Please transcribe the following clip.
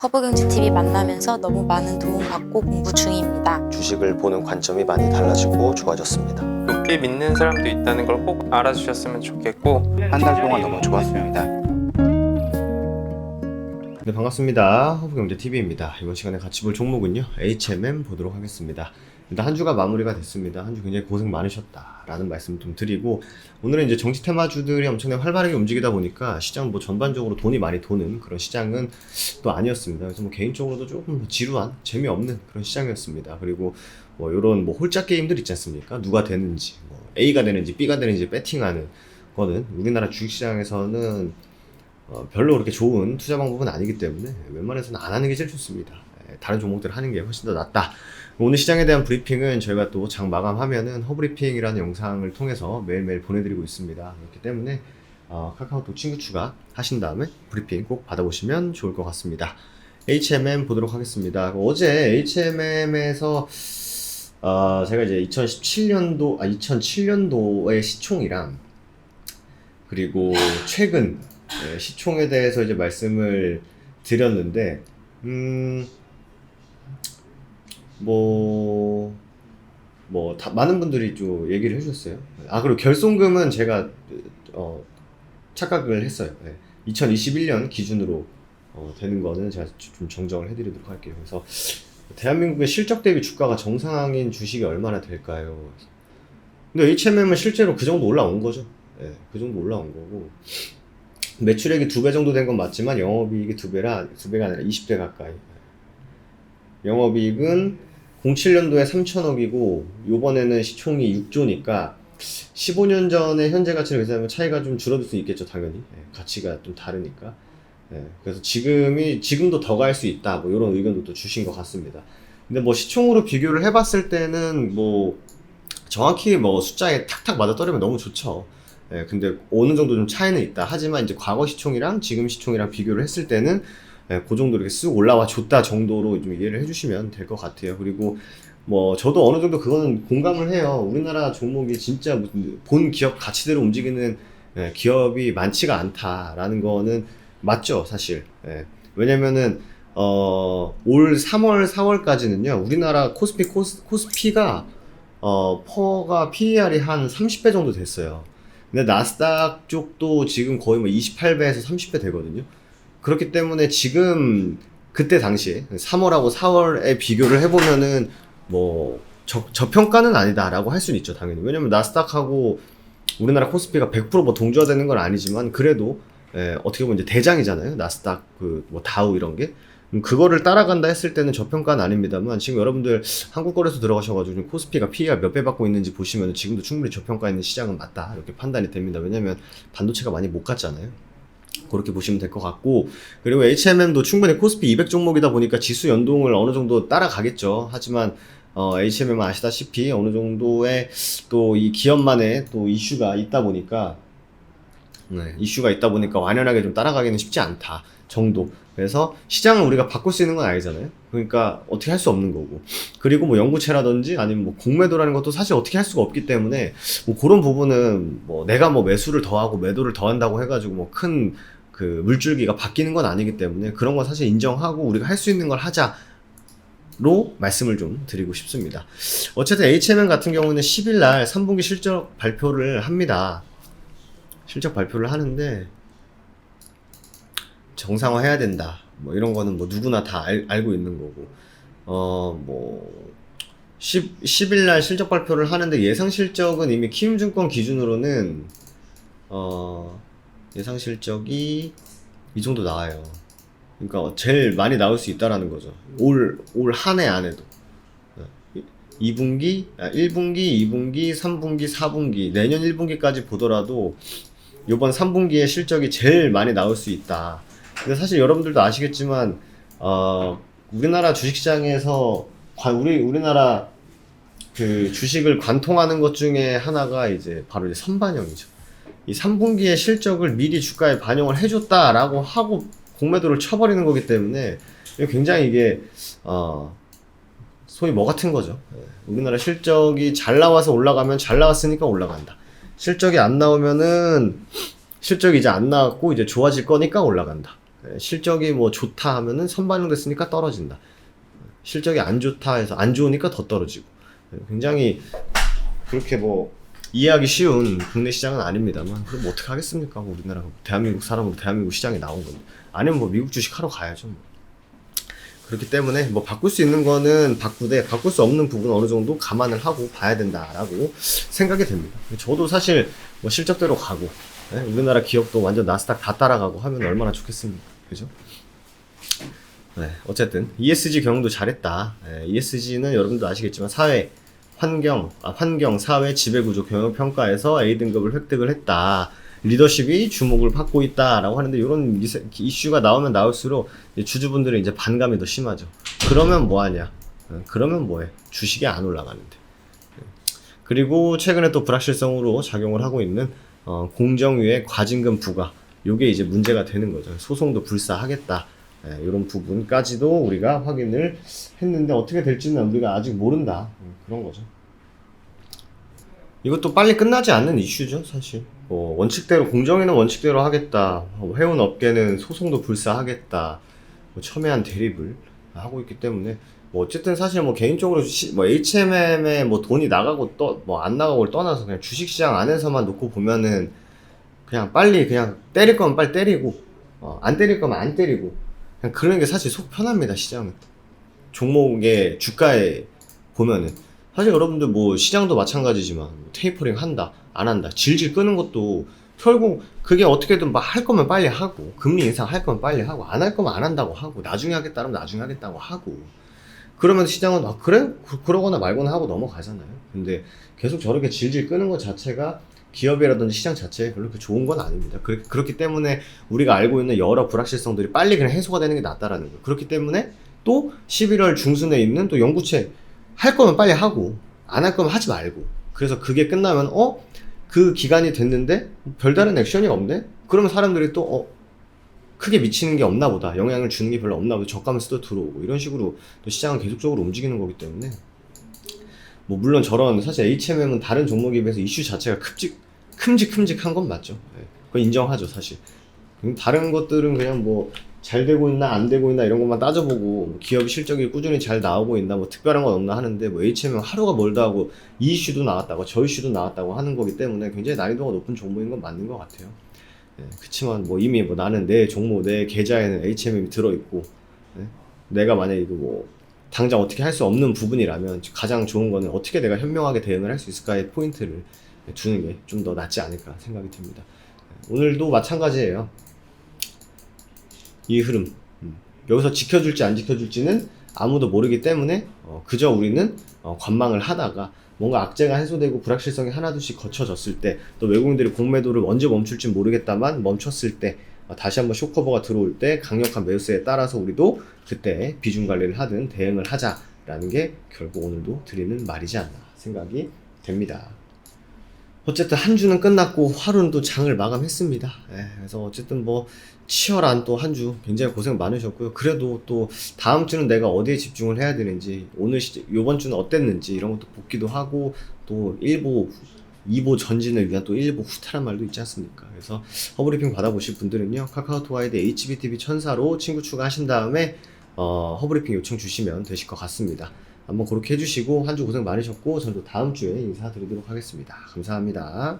허브경제TV 만나면서 너무 많은 도움 받고 공부 중입니다. 주식을 보는 관점이 많이 달라지고 좋아졌습니다. 높게 믿는 사람도 있다는 걸 꼭 알아주셨으면 좋겠고, 한 달 동안 너무 좋았습니다. 네, 반갑습니다. 허브경제TV입니다. 이번 시간에 같이 볼 종목은요, HMM 보도록 하겠습니다. 일단 한 주가 마무리가 됐습니다. 한 주 굉장히 고생 많으셨다라는 말씀 좀 드리고, 오늘은 이제 정치 테마주들이 엄청나게 활발하게 움직이다 보니까 시장 뭐 전반적으로 돈이 많이 도는 그런 시장은 또 아니었습니다. 그래서 뭐 개인적으로도 조금 지루한, 재미없는 그런 시장이었습니다. 그리고 뭐 요런 뭐 홀짝 게임들 있지 않습니까? 누가 되는지, 뭐 A가 되는지 B가 되는지 배팅하는 거는 우리나라 주식시장에서는 별로 그렇게 좋은 투자 방법은 아니기 때문에 웬만해서는 안 하는 게 제일 좋습니다. 다른 종목들 하는 게 훨씬 더 낫다. 오늘 시장에 대한 브리핑은 저희가 또 장 마감하면은 허브리핑이라는 영상을 통해서 매일매일 보내드리고 있습니다. 그렇기 때문에 카카오톡 친구 추가 하신 다음에 브리핑 꼭 받아보시면 좋을 것 같습니다. HMM 보도록 하겠습니다. 어제 HMM에서 제가 이제 2007년도의 시총이랑 그리고 최근 시총에 대해서 이제 말씀을 드렸는데, 많은 분들이 좀 얘기를 해주셨어요. 그리고 결손금은 제가, 착각을 했어요. 2021년 기준으로, 되는 거는 제가 좀 정정을 해드리도록 할게요. 그래서, 대한민국의 실적 대비 주가가 정상인 주식이 얼마나 될까요? 근데 HMM은 실제로 그 정도 올라온 거죠. 그 정도 올라온 거고, 매출액이 2배 정도 된 건 맞지만 영업이익이 2배가 아니라 20배 가까이. 영업이익은 07년도에 3천억이고 요번에는 시총이 6조니까 15년 전에 현재 가치를 계산하면 차이가 좀 줄어들 수 있겠죠, 당연히. 가치가 좀 다르니까. 그래서 지금도 더 갈 수 있다, 뭐 이런 의견도 또 주신 것 같습니다. 근데 뭐 시총으로 비교를 해봤을 때는 뭐 정확히 뭐 숫자에 탁탁 맞아 떨어지면 너무 좋죠. 근데 어느 정도 좀 차이는 있다. 하지만 이제 과거 시총이랑 지금 시총이랑 비교를 했을 때는 그 정도 이렇게 쓱 올라와 줬다 정도로 좀 이해를 해주시면 될 것 같아요. 그리고 뭐 저도 어느 정도 그거는 공감을 해요. 우리나라 종목이 진짜 무슨 본 기업 가치대로 움직이는 기업이 많지가 않다라는 거는 맞죠, 사실. 왜냐면은 올 3월, 4월까지는요, 우리나라 코스피가 퍼가 PER이 한 30배 정도 됐어요. 근데 나스닥 쪽도 지금 거의 뭐 28배에서 30배 되거든요. 그렇기 때문에 지금 그때 당시에 3월하고 4월에 비교를 해보면은 뭐 저평가는 아니다라고 할 수는 있죠, 당연히. 왜냐면 나스닥하고 우리나라 코스피가 100% 뭐 동조화되는 건 아니지만 그래도 어떻게 보면 이제 대장이잖아요. 나스닥 뭐 다우 이런 게. 그거를 따라간다 했을 때는 저평가는 아닙니다만, 지금 여러분들 한국 거래소 들어가셔가지고 지금 코스피가 PER 몇 배 받고 있는지 보시면 지금도 충분히 저평가 있는 시장은 맞다, 이렇게 판단이 됩니다. 왜냐면 반도체가 많이 못 갔잖아요. 그렇게 보시면 될 것 같고, 그리고 HMM도 충분히 코스피 200 종목이다 보니까 지수 연동을 어느 정도 따라가겠죠. 하지만 HMM은 아시다시피 어느 정도의 또 이 기업만의 또 이슈가 있다 보니까 완연하게 좀 따라가기는 쉽지 않다 정도. 그래서 시장을 우리가 바꿀 수 있는 건 아니잖아요. 그러니까 어떻게 할 수 없는 거고, 그리고 뭐 영구채라든지 아니면 뭐 공매도라는 것도 사실 어떻게 할 수가 없기 때문에 뭐 그런 부분은 뭐 내가 뭐 매수를 더하고 매도를 더한다고 해가지고 뭐 큰 그 물줄기가 바뀌는 건 아니기 때문에 그런 건 사실 인정하고 우리가 할 수 있는 걸 하자로 말씀을 좀 드리고 싶습니다. 어쨌든 HMM 같은 경우는 10일 날 3분기 실적 발표를 합니다. 실적 발표를 하는데 정상화해야 된다, 뭐 이런 거는 뭐 누구나 다 알고 있는 거고, 10일 날 실적 발표를 하는데 예상 실적은 이미 키움증권 기준으로는 예상 실적이 이 정도 나와요. 그러니까 제일 많이 나올 수 있다라는 거죠. 올 한 해 안에도. 1분기, 2분기, 3분기, 4분기, 내년 1분기까지 보더라도 이번 3분기에 실적이 제일 많이 나올 수 있다. 근데 사실 여러분들도 아시겠지만 우리나라 주식시장에서 우리나라 그 주식을 관통하는 것 중에 하나가 이제 바로 이제 선반영이죠. 이 3분기의 실적을 미리 주가에 반영을 해줬다라고 하고 공매도를 쳐버리는 거기 때문에 굉장히 이게 소위 뭐 같은 거죠. 우리나라 실적이 잘 나와서 올라가면 잘 나왔으니까 올라간다. 실적이 안 나오면은 실적이 이제 안 나왔고 이제 좋아질 거니까 올라간다. 실적이 뭐 좋다 하면은 선반영됐으니까 떨어진다. 실적이 안 좋다 해서 안 좋으니까 더 떨어지고. 굉장히 그렇게 뭐 이해하기 쉬운 국내 시장은 아닙니다만 그럼 뭐 어떻게 하겠습니까? 뭐 우리나라 대한민국 사람으로 대한민국 시장에 나온 건데 아니면 뭐 미국 주식 하러 가야죠. 뭐. 그렇기 때문에 뭐 바꿀 수 있는 거는 바꾸되 바꿀 수 없는 부분은 어느 정도 감안을 하고 봐야 된다라고 생각이 됩니다. 저도 사실 뭐 실적대로 가고 우리나라 기업도 완전 나스닥 다 따라가고 하면 얼마나 좋겠습니까? 그죠? 네, 어쨌든 ESG 경영도 잘했다. ESG는 여러분도 아시겠지만 사회, 환경, 사회, 지배구조 경영 평가에서 A등급을 획득을 했다. 리더십이 주목을 받고 있다라고 하는데 이런 이슈가 나오면 나올수록 주주분들은 이제 반감이 더 심하죠. 그러면 뭐하냐? 그러면 뭐해? 주식이 안 올라가는데. 그리고 최근에 또 불확실성으로 작용을 하고 있는 공정위의 과징금 부과 요게 이제 문제가 되는 거죠. 소송도 불사하겠다. 이런 부분까지도 우리가 확인을 했는데 어떻게 될지는 우리가 아직 모른다. 그런 거죠. 이것도 빨리 끝나지 않는 이슈죠, 사실. 원칙대로, 공정위는 원칙대로 하겠다. 해운 업계는 소송도 불사하겠다. 첨예한 대립을 하고 있기 때문에, 어쨌든 사실 개인적으로 HMM에 돈이 나가고 안 나가고를 떠나서 그냥 주식시장 안에서만 놓고 보면은 그냥 빨리 때릴 거면 빨리 때리고, 안 때릴 거면 안 때리고, 그냥 그런 게 사실 속 편합니다, 시장은. 종목의 주가에 보면은. 사실 여러분들 시장도 마찬가지지만 테이퍼링 한다 안 한다 질질 끄는 것도 결국 그게 어떻게든 할 거면 빨리 하고 금리 인상 할 거면 빨리 하고 안 할 거면 안 한다고 하고 나중에 하겠다면 나중에 하겠다고 하고 그러면 시장은 그래? 그러거나 말거나 하고 넘어가잖아요. 근데 계속 저렇게 질질 끄는 것 자체가 기업이라든지 시장 자체에 별로 좋은 건 아닙니다. 그렇기 때문에 우리가 알고 있는 여러 불확실성들이 빨리 그냥 해소가 되는 게 낫다라는 거예요. 그렇기 때문에 또 11월 중순에 있는 또 연구체 할 거면 빨리 하고 안 할 거면 하지 말고 그래서 그게 끝나면 그 기간이 됐는데 별다른 액션이 없네? 그러면 사람들이 또 크게 미치는 게 없나 보다 영향을 주는 게 별로 없나 보다 저가면서 또 들어오고 이런 식으로 또 시장은 계속적으로 움직이는 거기 때문에 물론 저런 사실 HMM은 다른 종목에 비해서 이슈 자체가 큼직한 건 맞죠. 그건 인정하죠 사실. 다른 것들은 그냥 잘 되고 있나 안 되고 있나 이런 것만 따져보고 기업의 실적이 꾸준히 잘 나오고 있나 특별한 건 없나 하는데 HMM 하루가 멀다 하고 이 이슈도 나왔다고 저 이슈도 나왔다고 하는 거기 때문에 굉장히 난이도가 높은 종목인 건 맞는 것 같아요. 그치만 이미 나는 내 종목 내 계좌에는 HMM이 들어있고 내가 만약에 이거 당장 어떻게 할 수 없는 부분이라면 가장 좋은 거는 어떻게 내가 현명하게 대응을 할 수 있을까에 포인트를 두는 게 좀 더 낫지 않을까 생각이 듭니다. 오늘도 마찬가지예요. 이 흐름 여기서 지켜줄지 안 지켜줄지는 아무도 모르기 때문에 그저 우리는 관망을 하다가 뭔가 악재가 해소되고 불확실성이 하나둘씩 거쳐졌을 때 또 외국인들이 공매도를 언제 멈출지 모르겠다만 멈췄을 때 다시 한번 쇼커버가 들어올 때 강력한 매수세에 따라서 우리도 그때 비중 관리를 하든 대응을 하자라는 게 결국 오늘도 드리는 말이지 않나 생각이 됩니다. 어쨌든 한 주는 끝났고 하루는 또 장을 마감했습니다. 그래서 어쨌든 치열한 또 한 주 굉장히 고생 많으셨고요. 그래도 또 다음 주는 내가 어디에 집중을 해야 되는지 요번 주는 어땠는지 이런 것도 복기도 하고 또 2보 전진을 위한 또 1보 후퇴란 말도 있지 않습니까? 그래서 허브리핑 받아보실 분들은요 카카오톡 아이디 HBTV 천사로 친구 추가하신 다음에 허브리핑 요청 주시면 되실 것 같습니다. 한번 그렇게 해주시고 한 주 고생 많으셨고 저도 다음 주에 인사드리도록 하겠습니다. 감사합니다.